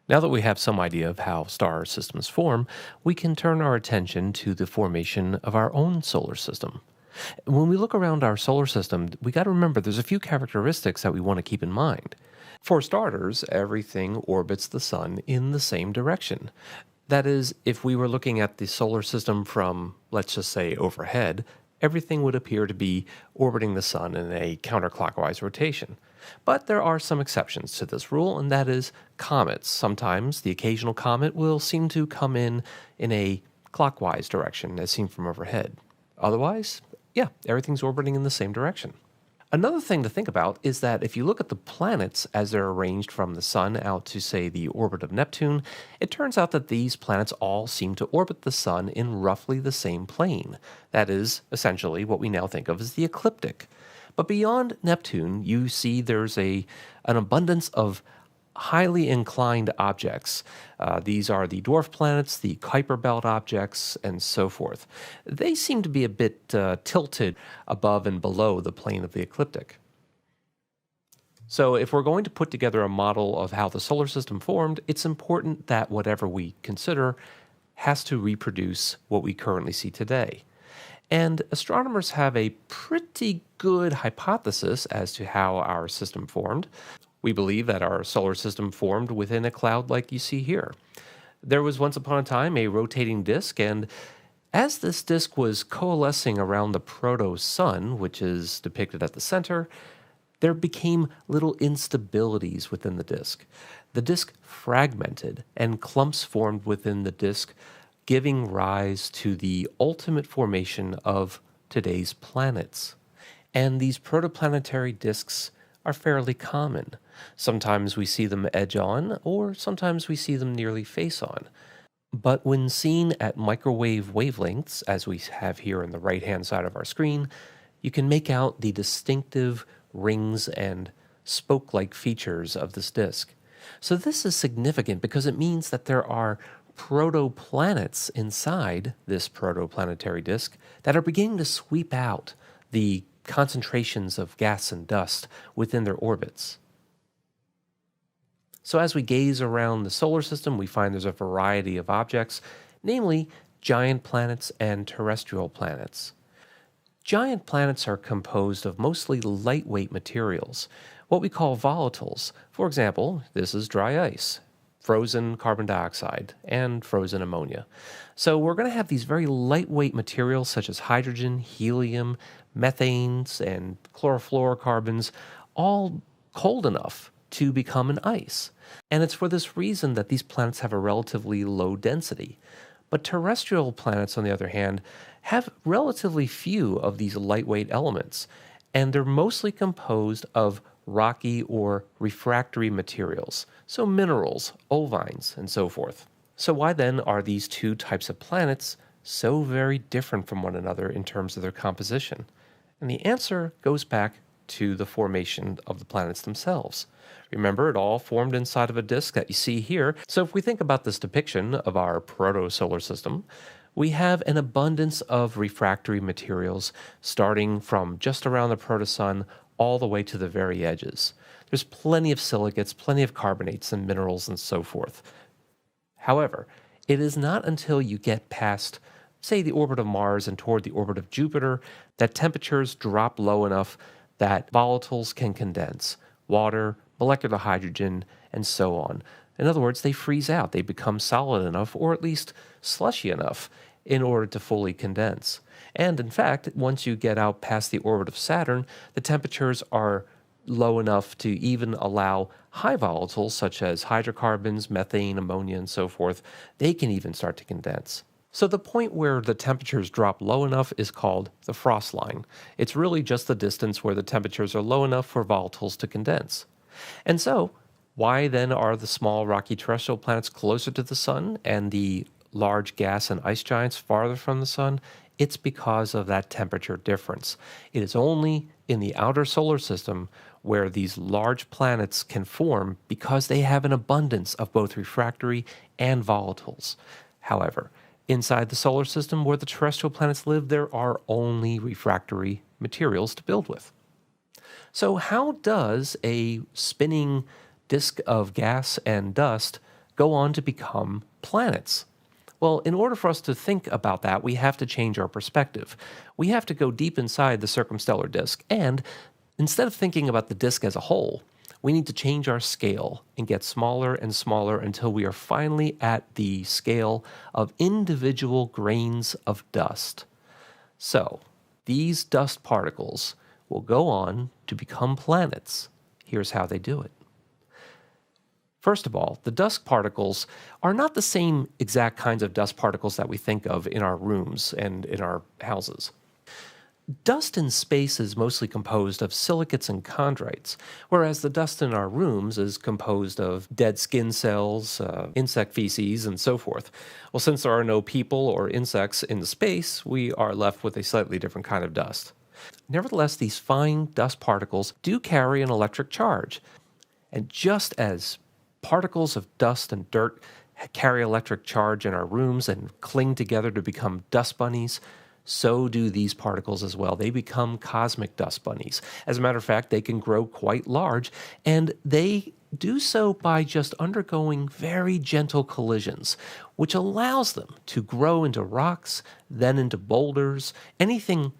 Now that we have some idea of how star systems form, we can turn our attention to the formation of our own solar system. When we look around our solar system, we got to remember there's a few characteristics that we want to keep in mind. For starters, everything orbits the sun in the same direction. That is, if we were looking at the solar system from, let's just say, overhead, everything would appear to be orbiting the sun in a counterclockwise rotation. But there are some exceptions to this rule, and that is comets. Sometimes the occasional comet will seem to come in a clockwise direction, as seen from overhead. Otherwise, yeah, everything's orbiting in the same direction. Another thing to think about is that if you look at the planets as they're arranged from the Sun out to, say, the orbit of Neptune, it turns out that these planets all seem to orbit the Sun in roughly the same plane. That is, essentially, what we now think of as the ecliptic. But beyond Neptune, you see there's an abundance of highly inclined objects. These are the dwarf planets, the Kuiper Belt objects, and so forth. They seem to be a bit tilted above and below the plane of the ecliptic. So if we're going to put together a model of how the solar system formed, it's important that whatever we consider has to reproduce what we currently see today. And astronomers have a pretty good hypothesis as to how our system formed. We believe that our solar system formed within a cloud like you see here. There was once upon a time a rotating disk, and as this disk was coalescing around the proto-sun, which is depicted at the center, there became little instabilities within the disk. The disk fragmented, and clumps formed within the disk, giving rise to the ultimate formation of today's planets. And these protoplanetary disks are fairly common. Sometimes we see them edge on, or sometimes we see them nearly face on. But when seen at microwave wavelengths, as we have here on the right-hand side of our screen, you can make out the distinctive rings and spoke-like features of this disk. So this is significant because it means that there are protoplanets inside this protoplanetary disk that are beginning to sweep out the concentrations of gas and dust within their orbits. So as we gaze around the solar system, we find there's a variety of objects, namely giant planets and terrestrial planets. Giant planets are composed of mostly lightweight materials, what we call volatiles. For example, this is dry ice, frozen carbon dioxide, and frozen ammonia. So we're going to have these very lightweight materials such as hydrogen, helium, methanes, and chlorofluorocarbons, all cold enough to become an ice. And it's for this reason that these planets have a relatively low density. But terrestrial planets, on the other hand, have relatively few of these lightweight elements, and they're mostly composed of rocky or refractory materials, so minerals, olivines, and so forth. So why then are these two types of planets so very different from one another in terms of their composition? And the answer goes back to the formation of the planets themselves. Remember, it all formed inside of a disk that you see here. So if we think about this depiction of our proto-solar system, we have an abundance of refractory materials starting from just around the protosun all the way to the very edges. There's plenty of silicates, plenty of carbonates and minerals and so forth. However, it is not until you get past, say, the orbit of Mars and toward the orbit of Jupiter that temperatures drop low enough that volatiles can condense, water, molecular hydrogen, and so on. In other words, they freeze out. They become solid enough, or at least slushy enough, in order to fully condense. And in fact, once you get out past the orbit of Saturn, the temperatures are low enough to even allow high volatiles such as hydrocarbons, methane, ammonia, and so forth. They can even start to condense. So the point where the temperatures drop low enough is called the frost line. It's really just the distance where the temperatures are low enough for volatiles to condense. And so, why then are the small rocky terrestrial planets closer to the sun and the large gas and ice giants farther from the sun? It's because of that temperature difference. It is only in the outer solar system where these large planets can form because they have an abundance of both refractory and volatiles. However, inside the solar system where the terrestrial planets live, there are only refractory materials to build with. So how does a spinning disk of gas and dust go on to become planets. Well, in order for us to think about that, we have to change our perspective. We have to go deep inside the circumstellar disk, and instead of thinking about the disk as a whole, we need to change our scale and get smaller and smaller until we are finally at the scale of individual grains of dust. So, these dust particles will go on to become planets. Here's how they do it. First of all, the dust particles are not the same exact kinds of dust particles that we think of in our rooms and in our houses. Dust in space is mostly composed of silicates and chondrites, whereas the dust in our rooms is composed of dead skin cells, insect feces, and so forth. Well, since there are no people or insects in space, we are left with a slightly different kind of dust. Nevertheless, these fine dust particles do carry an electric charge. And just as particles of dust and dirt carry electric charge in our rooms and cling together to become dust bunnies, so do these particles as well. They become cosmic dust bunnies. As a matter of fact, they can grow quite large, and they do so by just undergoing very gentle collisions, which allows them to grow into rocks, then into boulders. Anything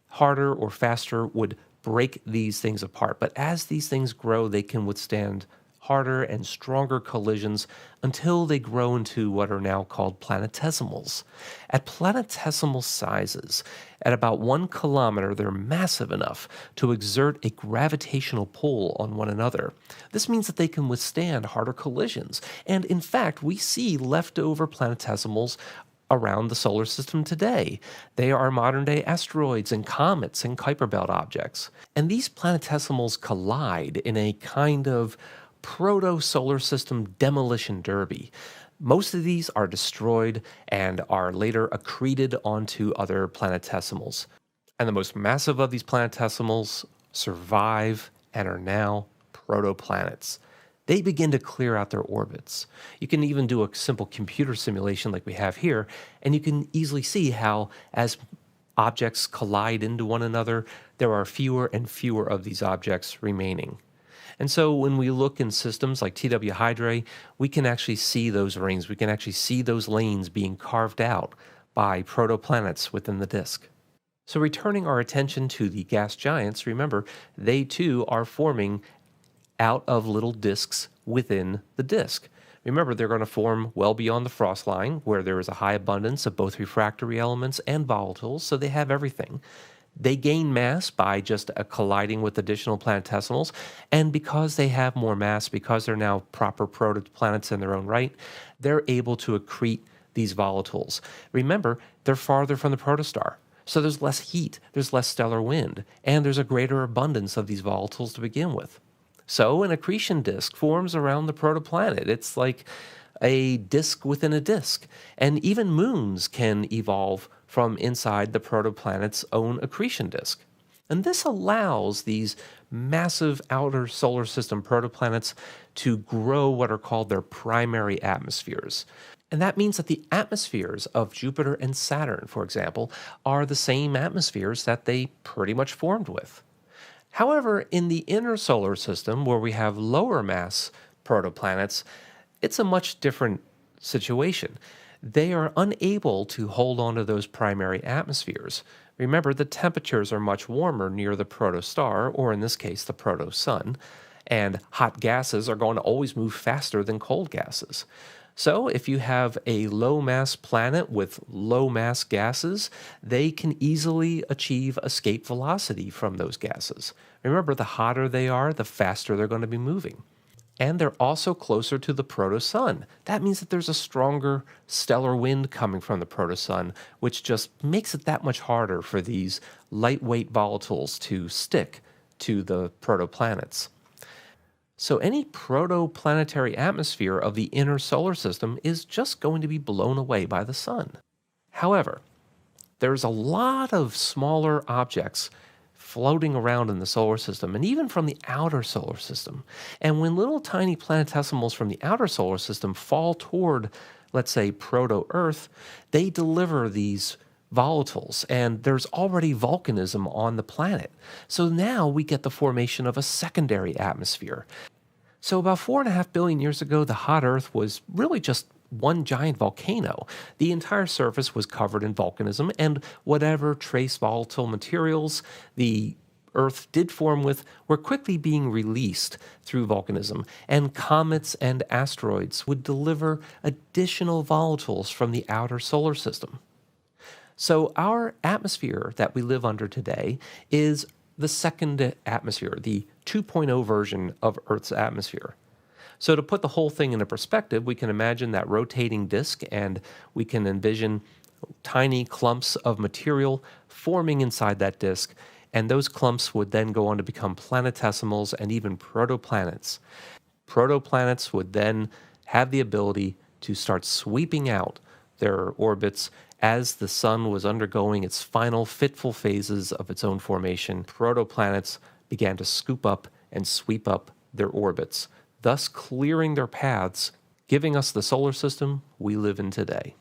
harder or faster would break these things apart. But as these things grow, they can withstand harder and stronger collisions until they grow into what are now called planetesimals. At planetesimal sizes, at about 1 kilometer, they're massive enough to exert a gravitational pull on one another. This means that they can withstand harder collisions. And in fact, we see leftover planetesimals around the solar system today. They are modern-day asteroids and comets and Kuiper Belt objects. And these planetesimals collide in a kind of proto-solar system demolition derby. Most of these are destroyed and are later accreted onto other planetesimals. And the most massive of these planetesimals survive and are now protoplanets. They begin to clear out their orbits. You can even do a simple computer simulation like we have here, and you can easily see how as objects collide into one another, there are fewer and fewer of these objects remaining. And so when we look in systems like TW Hydrae, we can actually see those rings. We can actually see those lanes being carved out by protoplanets within the disk. So returning our attention to the gas giants, remember, they too are forming out of little disks within the disk. Remember, they're going to form well beyond the frost line, where there is a high abundance of both refractory elements and volatiles, so they have everything. They gain mass by just colliding with additional planetesimals, and because they have more mass, because they're now proper protoplanets in their own right, they're able to accrete these volatiles. Remember, they're farther from the protostar, so there's less heat, there's less stellar wind, and there's a greater abundance of these volatiles to begin with. So an accretion disk forms around the protoplanet. It's like a disk within a disk, and even moons can evolve from inside the protoplanet's own accretion disk. And this allows these massive outer solar system protoplanets to grow what are called their primary atmospheres. And that means that the atmospheres of Jupiter and Saturn, for example, are the same atmospheres that they pretty much formed with. However, in the inner solar system, where we have lower mass protoplanets, it's a much different situation. They are unable to hold on to those primary atmospheres. Remember, the temperatures are much warmer near the protostar, or in this case, the protosun, and hot gases are going to always move faster than cold gases. So if you have a low-mass planet with low-mass gases, they can easily achieve escape velocity from those gases. Remember, the hotter they are, the faster they're going to be moving. And they're also closer to the protosun. That means that there's a stronger stellar wind coming from the protosun, which just makes it that much harder for these lightweight volatiles to stick to the protoplanets. So any protoplanetary atmosphere of the inner solar system is just going to be blown away by the sun. However, there's a lot of smaller objects floating around in the solar system, and even from the outer solar system. And when little tiny planetesimals from the outer solar system fall toward, let's say, proto-Earth, they deliver these volatiles, and there's already volcanism on the planet. So now we get the formation of a secondary atmosphere. So, about 4.5 billion years ago, the hot Earth was really just one giant volcano. The entire surface was covered in volcanism, and whatever trace volatile materials the Earth did form with were quickly being released through volcanism, and comets and asteroids would deliver additional volatiles from the outer solar system. So, our atmosphere that we live under today is the second atmosphere, the 2.0 version of Earth's atmosphere. So, to put the whole thing into perspective, we can imagine that rotating disk and we can envision tiny clumps of material forming inside that disk. And those clumps would then go on to become planetesimals and even protoplanets. Protoplanets would then have the ability to start sweeping out their orbits as the sun was undergoing its final fitful phases of its own formation. Protoplanets began to scoop up and sweep up their orbits, thus clearing their paths, giving us the solar system we live in today.